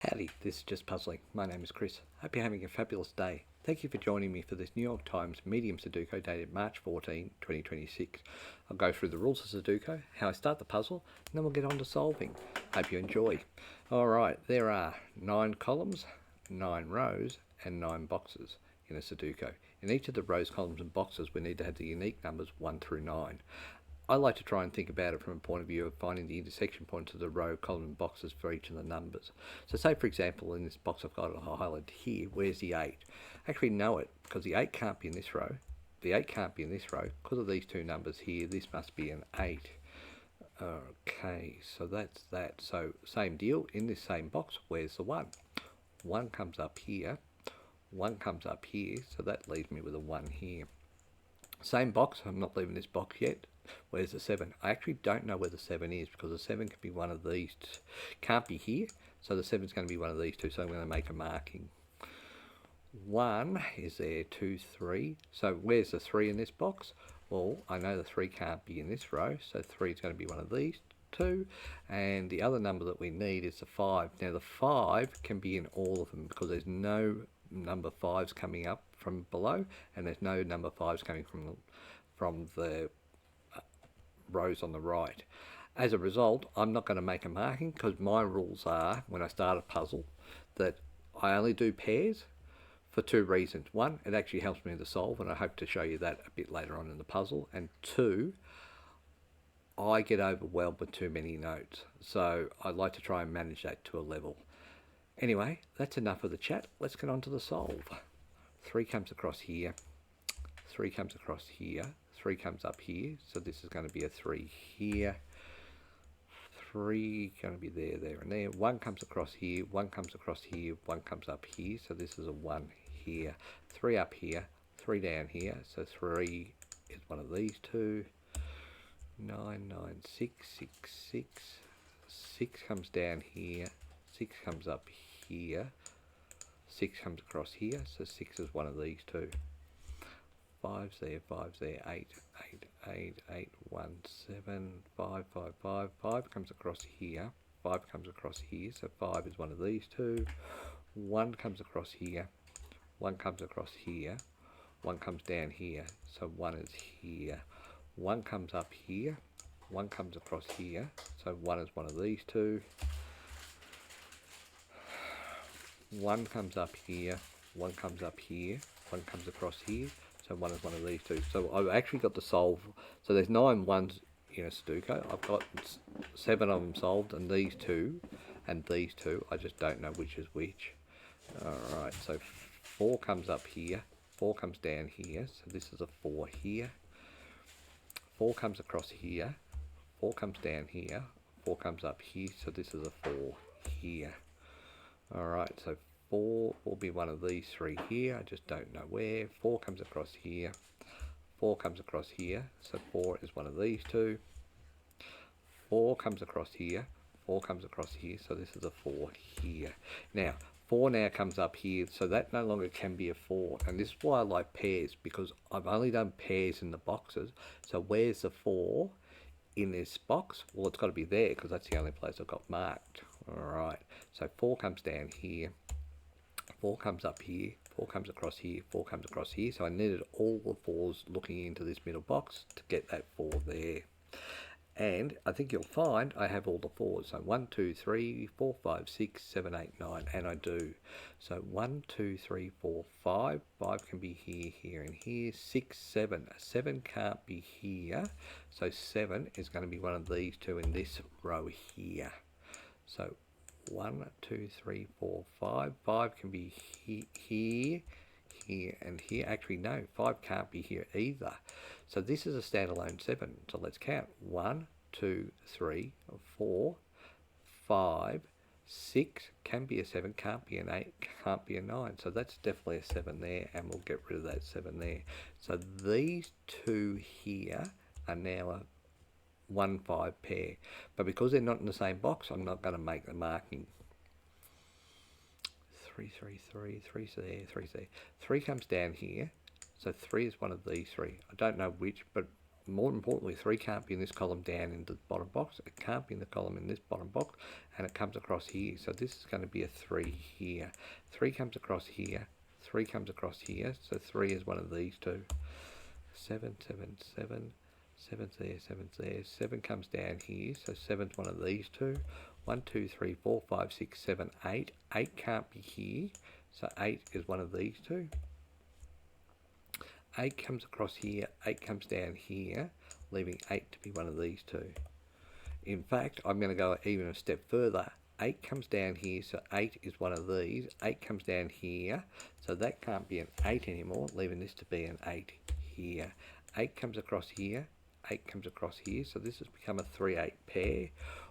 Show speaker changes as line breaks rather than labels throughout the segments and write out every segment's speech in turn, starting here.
Howdy, this is Just Puzzling. My name is Chris. Hope you're having a fabulous day. Thank you for joining me for this New York Times medium Sudoku dated March 14, 2026. I'll go through the rules of Sudoku, how I start the puzzle, and then we'll get on to solving. Hope you enjoy. Alright, there are 9 columns, 9 rows, and 9 boxes in a Sudoku. In each of the rows, columns, and boxes, we need to have the unique numbers 1 through 9. I like to try and think about it from a point of view of finding the intersection points of the row, column and boxes for each of the numbers. So say for example in this box I've got it highlighted here, where's the 8? I actually know it because the 8 can't be in this row, the 8 can't be in this row, because of these two numbers here, this must be an 8. Okay, so that's that. So same deal, in this same box, where's the 1? 1 comes up here, 1 comes up here, so that leaves me with a 1 here. Same box, I'm not leaving this box yet. Where's the 7? I actually don't know where the 7 is because the 7 can be one of these, can't be here, so the 7 is going to be one of these two, so I'm going to make a marking. 1 is there, 2, 3. So where's the 3 in this box? Well, I know the 3 can't be in this row, so 3 is going to be one of these two, and the other number that we need is the 5. Now the 5 can be in all of them because there's no number 5s coming up from below, and there's no number 5s coming from the rows on the right. As a result, I'm not going to make a marking because my rules are, when I start a puzzle, that I only do pairs for 2 reasons. 1, it actually helps me to solve, and I hope to show you that a bit later on in the puzzle. And 2, I get overwhelmed with too many notes, so I like to try and manage that to a level. Anyway, that's enough of the chat. Let's get on to the solve. 3 comes across here, 3 comes across here, 3 comes up here, so this is going to be a 3 here, 3 going to be there, there and there. 1 comes across here, 1 comes across here, 1 comes up here, so this is a 1 here. 3 up here, 3 down here, so 3 is one of these two. 9, 9, 6, 6, 6. 6 comes down here, 6 comes up here, 6 comes across here, so 6 is one of these two. 5's there, 5's there, 8, 8, 8, 8, 1, 7, 5, 5, 5. 5 comes across here, 5 comes across here, so 5 is one of these two. 1 comes across here, 1 comes across here, 1 comes down here, so 1 is here. 1 comes up here, 1 comes across here, so 1 is one of these two. 1 comes up here, 1 comes up here, 1 comes across here, so 1 is one of these two. So I've actually got to solve, so there's 9 ones in a Sudoku. I've got 7 of them solved, and these two, I just don't know which is which. Alright, so 4 comes up here, 4 comes down here, so this is a 4 here. 4 comes across here, 4 comes down here, 4 comes up here, so this is a 4 here. Alright, so 4 will be one of these 3 here, I just don't know where. 4 comes across here, 4 comes across here, so 4 is one of these two. 4 comes across here, 4 comes across here, so this is a 4 here. Now, 4 now comes up here, so that no longer can be a 4, and this is why I like pairs, because I've only done pairs in the boxes. So where's the 4 in this box? Well, it's got to be there because that's the only place I've got marked. Alright, so 4 comes down here, 4 comes up here, 4 comes across here, 4 comes across here, so I needed all the 4s looking into this middle box to get that 4 there. And I think you'll find I have all the 4s. So 1, 2, 3, 4, 5, 6, 7, 8, 9, and I do. So 1, 2, 3, 4, 5. 5 can be here, here, and here. 6, 7. 7 can't be here. So 7 is going to be one of these two in this row here. So 1, 2, 3, 4, 5. 5 can be here, here, and here. Actually, no, 5 can't be here either. So this is a standalone 7. So let's count. 1, 2, 3, 4, 5, 6 can be a 7, can't be an 8, can't be a 9. So that's definitely a 7 there, and we'll get rid of that 7 there. So these two here are now a 1, 5 pair. But because they're not in the same box, I'm not going to make the marking. 3, 3, 3, 3's there, 3's there. 3 comes down here, so 3 is one of these 3. I don't know which, but more importantly, 3 can't be in this column down in the bottom box. It can't be in the column in this bottom box, and it comes across here. So this is going to be a 3 here. 3 comes across here. 3 comes across here. So 3 is one of these two. 7, 7, 7. 7's there, 7's there. 7 comes down here. So 7's one of these two. 1, 2, 3, 4, 5, 6, 7, 8. 8 can't be here. So 8 is one of these two. 8 comes across here, 8 comes down here, leaving 8 to be one of these two. In fact, I'm going to go even a step further. 8 comes down here, so 8 is one of these. 8 comes down here, so that can't be an 8 anymore, leaving this to be an 8 here. 8 comes across here, 8 comes across here, so this has become a 3-8 pair.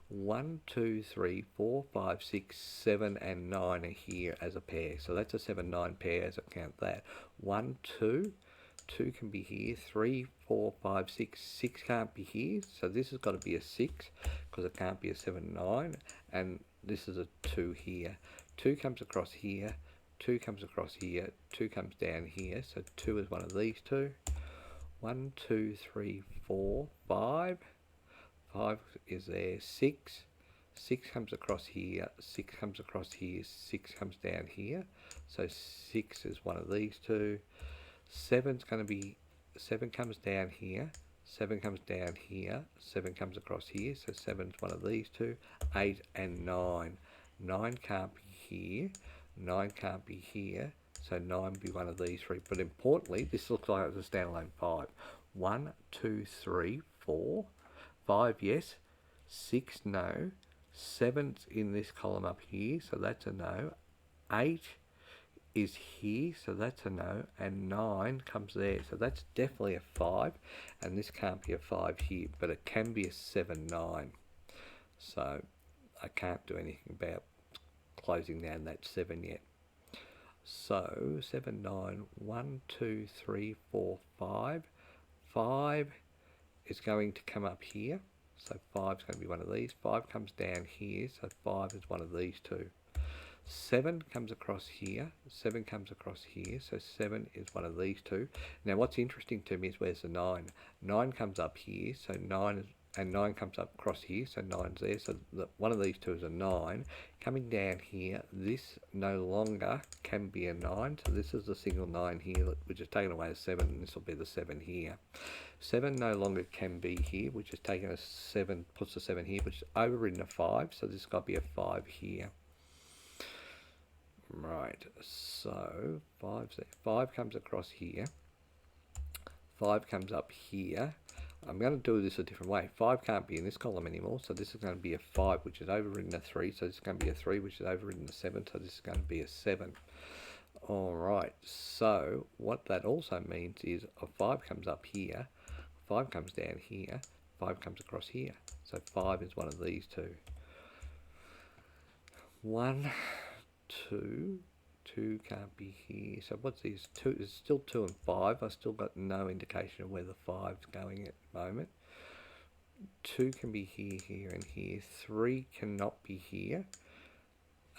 1, 2, 3, 4, 5, 6, 7, and 9 are here as a pair. So that's a 7-9 pair as I count that. 1, 2. 2 can be here, 3, 4, 5, 6, 6 can't be here, so this has got to be a 6, because it can't be a 7, 9, and this is a 2 here. 2 comes across here, 2 comes across here, 2 comes down here, so 2 is one of these two. 1, 2, 3, 4, 5, 5 is there, 6, 6 comes across here, 6 comes across here, 6 comes down here, so 6 is one of these two. 7's going to be, 7 comes down here, 7 comes down here, 7 comes across here, so 7's one of these two. 8 and 9. 9 can't be here, 9 can't be here, so 9 will be one of these three. But importantly, this looks like it's a standalone 5. 1, 2, 3, 4, 5, yes, 6, no, 7's in this column up here, so that's a no. 8 is here, so that's a no, and 9 comes there, so that's definitely a 5, and this can't be a 5 here, but it can be a 7, 9. So I can't do anything about closing down that 7 yet. So 7, 9, 1, 2, 3, 4, 5. 5 is going to come up here, so 5 is going to be one of these. 5 comes down here, so 5 is one of these two. 7 comes across here, 7 comes across here, so 7 is one of these two. Now what's interesting to me is where's the 9? 9 comes up here, so 9 is, and 9 comes up across here, so 9's there, so one of these two is a 9. Coming down here, this no longer can be a 9, so this is a single 9 here, which is taken away as 7, and this will be the 7 here. 7 no longer can be here, which is taken as 7, puts the 7 here, which is overridden a 5, so this has got to be a 5 here. Right, so 5's there. 5 comes across here, 5 comes up here. I'm going to do this a different way. 5 can't be in this column anymore, so this is going to be a 5, which is overridden a 3, so this is going to be a 3, which is overridden a 7, so this is going to be a 7. Alright, so what that also means is a 5 comes up here, 5 comes down here, 5 comes across here, so 5 is one of these two. 1, 2, 2 can't be here, so what's these? 2 is still 2 and 5. I've still got no indication of where the 5's going at the moment. 2 can be here, here and here. 3 cannot be here.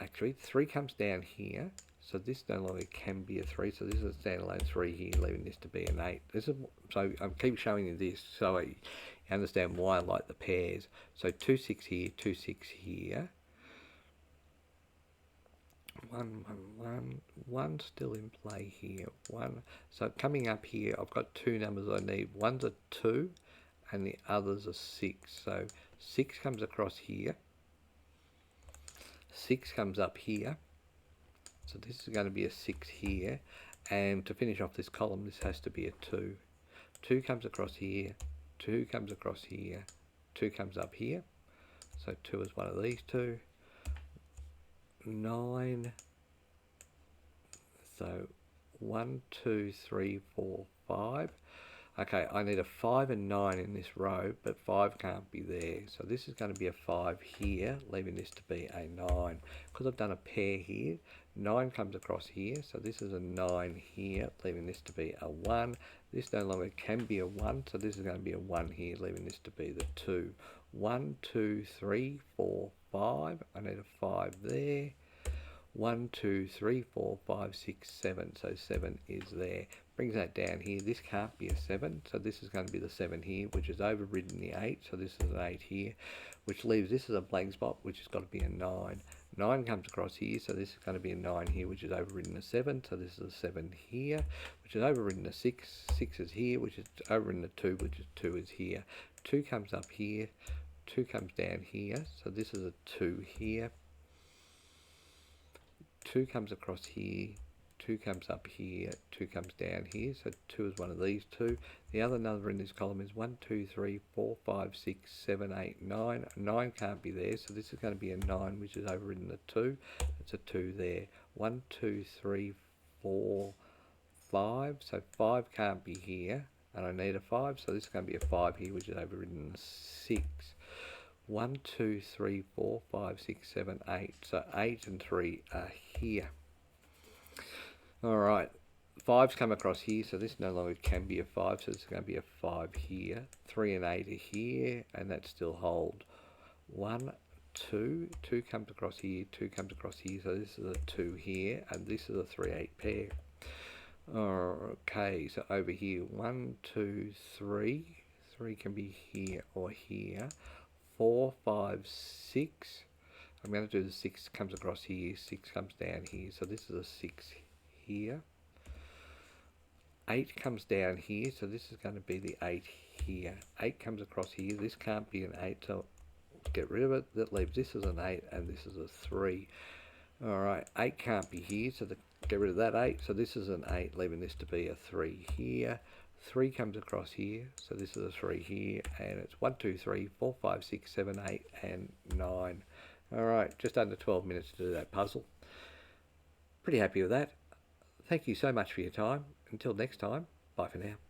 Actually, 3 comes down here, so this no longer can be a 3, so this is a standalone 3 here, leaving this to be an 8. This is, so I keep showing you this so you understand why I like the pairs. So 2, 6 here, 2, 6 here. 1, 1, 1 still in play here. 1. So coming up here, I've got two numbers I need. One's a 2 and the other's a 6. So 6 comes across here. 6 comes up here. So this is going to be a 6 here. And to finish off this column, this has to be a 2. 2 comes across here. 2 comes across here. 2 comes up here. So 2 is one of these two. 9, so 1, 2, 3, 4, 5. Okay, I need a 5 and 9 in this row, but 5 can't be there. So this is going to be a 5 here, leaving this to be a 9. Because I've done a pair here, 9 comes across here, so this is a 9 here, leaving this to be a 1. This no longer can be a 1, so this is going to be a 1 here, leaving this to be the 2. 1, 2, 3, 4, 5. I need a 5 there. 1, 2, 3, 4, 5, 6, 7. So 7 is there. Brings that down here. This can't be a 7. So this is going to be the 7 here, which has overridden the 8. So this is an 8 here, which leaves this as a blank spot, which has got to be a 9. 9 comes across here. So this is going to be a 9 here, which is overridden a 7. So this is a 7 here, which is overridden a 6. 6 is here, which is overridden a 2, which is 2 is here. 2 comes up here. 2 comes down here. So this is a 2 here. 2 comes across here, 2 comes up here, 2 comes down here, so 2 is one of these two. The other number in this column is 1, 2, 3, 4, 5, 6, 7, 8, 9. 9 can't be there, so this is going to be a 9, which is overridden a 2. It's a 2 there. 1, 2, 3, 4, 5. So 5 can't be here, and I need a 5, so this is going to be a 5 here, which is overridden a 6. 1, 2, 3, 4, 5, 6, 7, 8. So 8 and 3 are here. Alright, 5's come across here, so this no longer can be a 5, so this is going to be a 5 here. 3 and 8 are here, and that still hold. 1, 2, 2 comes across here, 2 comes across here, so this is a 2 here, and this is a 3, 8 pair. Okay, so over here, 1, 2, 3. 3 can be here or here. 4, 5, 6. I'm going to do the 6 comes across here, 6 comes down here, so this is a 6 here. 8 comes down here, so this is going to be the 8 here. 8 comes across here, this can't be an 8, so get rid of it. That leaves this as an 8, and this is a 3. Alright, 8 can't be here, so get rid of that 8, so this is an 8, leaving this to be a 3 here. 3 comes across here, so this is a 3 here, and it's 1, 2, 3, 4, 5, 6, 7, 8, and 9. Alright, just under 12 minutes to do that puzzle. Pretty happy with that. Thank you so much for your time. Until next time, bye for now.